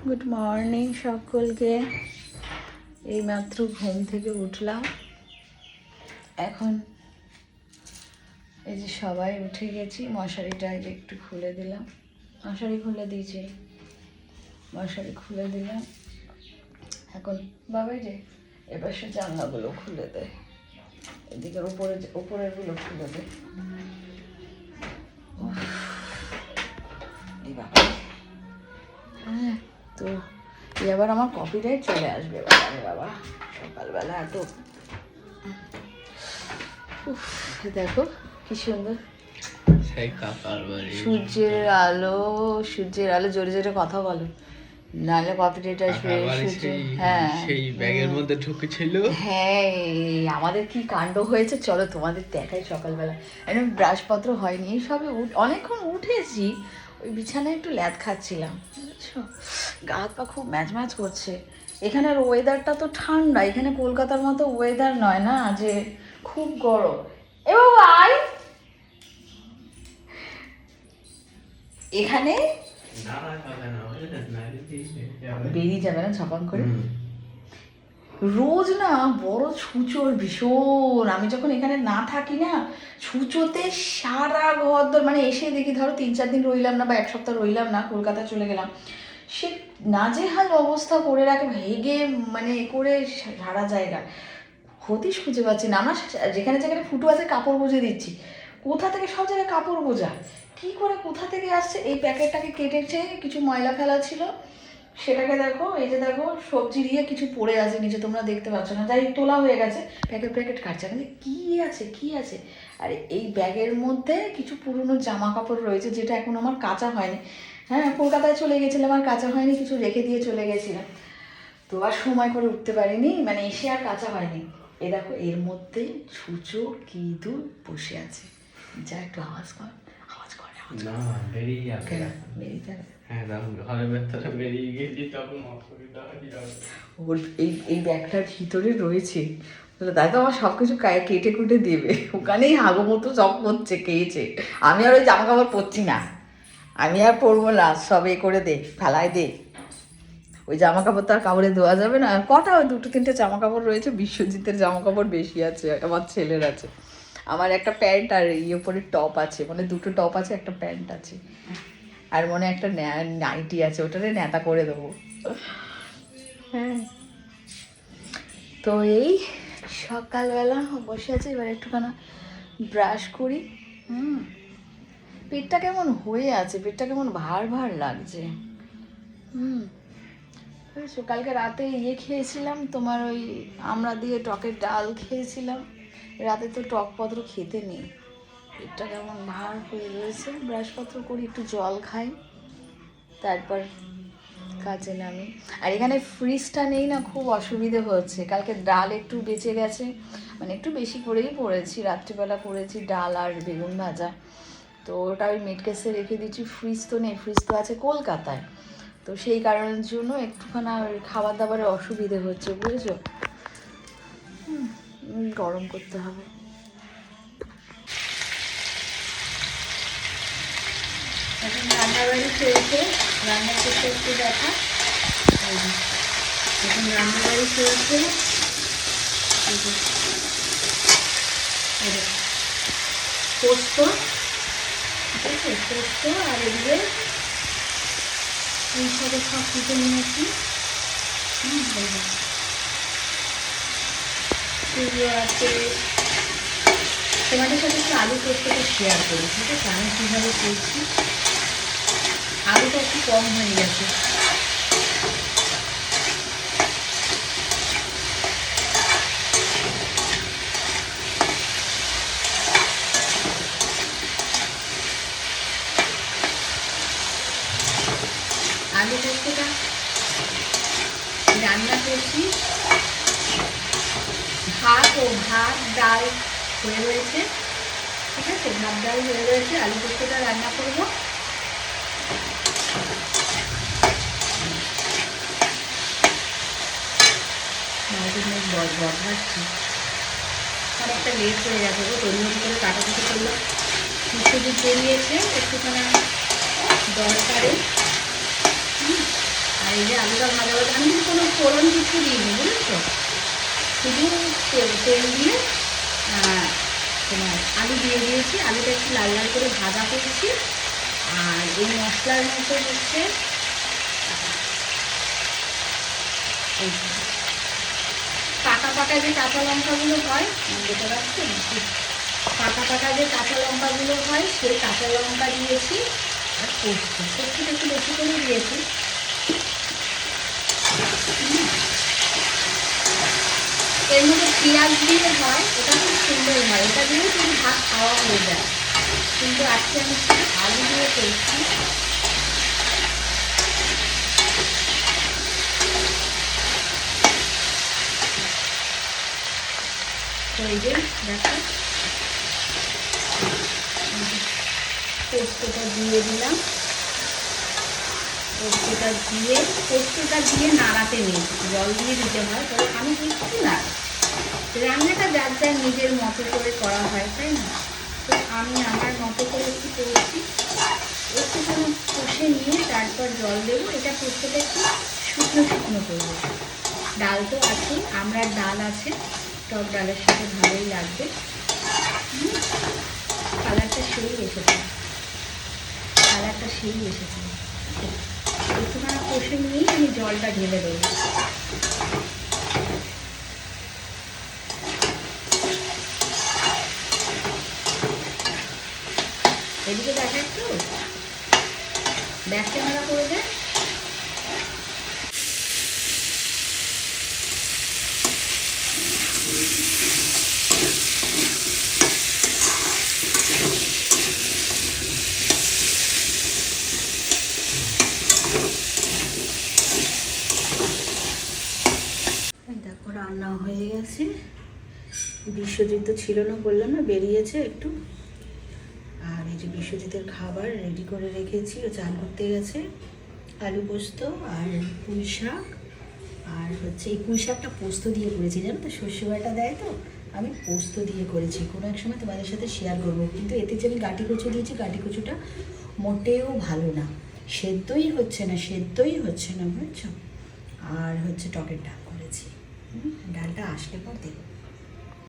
Good morning সকলকে। এইমাত্র ঘুম থেকে উঠলাম। এখন এই যে সবাই উঠে গেছি, মশারিটা একটু খুলে দিলাম, মশারি খুলে দিয়েছি, মশারি খুলে দিলাম। এখন বাবাই যে এবার সে জানলাগুলো খুলে দেয়, এদিকে উপরেরগুলো খুলে দেয়। হ্যাঁ, তো এবার আমার কপিরাইট চলে আসবে বাবা সকালবেলা এত। দেখো কি সুন্দর সূর্যের আলো, সূর্যের আলো। জোরে জোরে কথা বলো, নাহলে কপিরাইট আসবে। হ্যাঁ, সেই ব্যাগের মধ্যে ঢুকেছিল। হ্যাঁ, আমাদের কি কাণ্ড হয়েছে চলো তোমাদের দেখাই। সকালবেলা একদম ব্রাশপত্র হয়নি, সবে অনেকক্ষণ উঠেছি, ওই বিছানায় একটু ল্যাদ খাচ্ছিলাম, বুঝছো, গা হাত পা খুব ম্যাচ ম্যাচ করছে। এখানের ওয়েদারটা তো ঠান্ডা, এখানে কলকাতার মতো ওয়েদার নয় না যে খুব গরম। এ বাবা এখানে বেরিয়ে যাবে না ছপাং করে। রোজ না বড় ছুঁচোর ভীষণ। আমি যখন এখানে না থাকি না, ছুঁচোতে সারা ঘর ধর, মানে এসে দেখি ধরো 3-4 দিন রইলাম না বা এক সপ্তাহ রইলাম না, কলকাতা চলে গেলাম, সে নাজেহাল অবস্থা করে রাখে, ভেগে মানে করে সারা জায়গা। হতিস খুঁজে পাচ্ছি না। আমরা যেখানে যেখানে ফুটো আছে কাপড় গুঁজে দিচ্ছি, কোথা থেকে সব জায়গায় কাপড় গোজা, কী করে কোথা থেকে আসছে। এই প্যাকেটটাকে কেটেছে, কিছু ময়লা ফেলা ছিল, সেটাকে দেখো, এই যে দেখো সবজি দিয়ে কিছু পড়ে আছে নিচে, তোমরা দেখতে পাচ্ছ না, যাই তোলা হয়ে গেছে, প্যাকেট প্যাকেট কাটছে। কিন্তু কী আছে কী আছে। আর এই ব্যাগের মধ্যে কিছু পুরনো জামা কাপড় রয়েছে, যেটা এখন আমার কাঁচা হয়নি। হ্যাঁ, কলকাতায় চলে গেছিলাম আর কাঁচা হয়নি, কিছু রেখে দিয়ে চলে গেছিলাম, তো আর সময় করে উঠতে পারিনি, মানে এসে আর কাঁচা হয়নি। এ দেখো এর মধ্যে ছুঁচো কি দূর বসে আছে, যা একটু আওয়াজ কর, আওয়াজ করে না বেরিয়ে যাবে, বেরিয়ে যাবে। হ্যাঁ ঘরের ভেতরে বেরিয়ে গেছি তখন অসুবিধা হয়ে যাবে। ওর এই ব্যাগটার ভিতরে রয়েছে, তাই তো আমার সব কিছু কেটে কুটে দেবে, ওখানেই হাগো মতো সব করছে, খেয়েছে। আমি আর ওই জামা কাপড় পরছি না, আমি আর পরবো না, সব এ করে দে, ফেলায় দে। ওই জামা কাপড় তো আর কাপড়ে দেওয়া যাবে না। কটা ওই 2-3টে জামা কাপড় রয়েছে, বিশ্বজিতের জামা কাপড় বেশি আছে, আমার ছেলের আছে, আমার একটা প্যান্ট আর ওপরে টপ আছে, মানে 2টো টপ আছে, একটা প্যান্ট আছে, আর মনে একটা নাইটি আছে, ওটারে ন্যাতা করে দেবো। হ্যাঁ, তো এই সকালবেলা বসে আছে, এবার একটুখানা ব্রাশ করি। পেটটা কেমন হয়ে আছে, পেটটা কেমন ভার ভার লাগছে। কালকে রাতে খেয়েছিলাম তোমার, ওই আমরা দিয়ে টকের ডাল খেয়েছিলাম, রাতে তো টকপত্র খেতে নেই, পেটটা কেমন ভার হয়ে রয়েছে। ব্রাশপত্র করি, একটু জল খাই, তারপর কাজে নামি। আর এখানে ফ্রিজটা নেই না, খুব অসুবিধে হচ্ছে। কালকে ডাল একটু বেঁচে গেছে, মানে একটু বেশি করেই করেছি, রাত্রিবেলা করেছি ডাল আর বেগুন ভাজা, তো ওটা ওই মিটকেসে রেখে দিচ্ছি। ফ্রিজ তো নেই, ফ্রিজ তো আছে কলকাতায়, তো সেই কারণের জন্য একটুখানা খাবার দাবারের অসুবিধে হচ্ছে, বুঝেছো। গরম করতে হবে। এখন রান্নাবাড়ি চলছে, রান্না করতে একটু দেখা। এখন রান্নাবাড়ি চলছে, পোস্ত, ঠিক আছে, পোস্ত, আর এদিকে এই সাথে সব কিছু নিয়েছি। আছে তোমাদের সাথে একটু আলু পোস্তটা শেয়ার করি, ঠিক আছে, আমি কীভাবে করছি। আলুটা একটু কম হয়ে গেছে, আলু পোস্তটা রান্না করছি। ভাত ডাল হয়ে রয়েছে, ঠিক আছে, ভাত ডাল হয়ে রয়েছে, আলু পোস্তটা রান্না করবো। বদলাচ্ছি, অনেকটা লেট হয়ে গেছে গো, তৈরি করে কাটাকুটি করলাম। বিশ্বজিৎ বেরিয়েছে একটুখানা দরকারে, আর এই যে আলুটা ভাজা ভাজা, আমি কিন্তু কোনো ফোড়ন কিছু দিইনি, বুঝেছো? শুধু তেল দিয়ে তোমার আলু দিয়ে দিয়েছি, আলুটা একটু লাল লাল করে ভাজা করেছি। আর এই মশলার মধ্যে হচ্ছে পাকা পাকা যে কাঁচা লঙ্কাগুলো হয়, দেখতে পাচ্ছেন, পাকা পাকা যে কাঁচা লঙ্কাগুলো হয় সেই কাঁচা লঙ্কা দিয়েছি। আর পোস্তটা একটু বেশি করে দিয়েছি। এর মধ্যে পেঁয়াজ দিয়ে হয়, ওটা খুব সুন্দর হয়, ওটা দিয়েও কিন্তু ভাত খাওয়া হয়ে যায়। কিন্তু আজকে আমি আলু দিয়ে করছি। তো এই যে দেখো পোস্তটা দিয়ে দিলাম। পোস্তটা দিয়ে নাড়াতে নেই, জল দিয়ে দিতে হয়। তবে আমি একটু নাড়ি, রান্নাটা যার যার নিজের মতো করে করা হয়, তাই না? তো আমি আমার মতো করে একটু করছি। একটুখানি কষে নিয়ে তারপর জল দেবো। এটা পোস্তটা একটু শুকনো শুকনো করবো। ডাল তো আছে, আমরা ডাল আছে, টক ডালের সাথে ভালোই লাগবে। কালারটা সেই এসেছে, একটুখানি কষে নিয়েই আমি জলটা ঢেলে দেবো। এদিকে দেখা একটু ব্যাক ক্যামেরা করে দেয়। দেখো রান্না হয়ে গেছে। বিশ্বজিৎ তো ছিল না, বললাম না, বেরিয়েছে একটু। আর এই যে বিশ্বজিতের খাবার রেডি করে রেখেছি, ও চান করতে গেছে। আলু পোস্ত আর পুঁই শাক, আর হচ্ছে এই পুঁই শাকটা পোস্ত দিয়ে করেছি, জানো তো, সর্ষে বাটা দেয় তো, আমি পোস্ত দিয়ে করেছি। কোনো এক সময় তোমাদের সাথে শেয়ার করবো। কিন্তু এতে যে আমি গাটি কচু দিয়েছি, গাটি কচুটা মোটেও ভালো না, সেদ্ধই হচ্ছে না, বুঝছো? আর হচ্ছে টকের ডাল করেছি। ডালটা আসলে পর দেবো।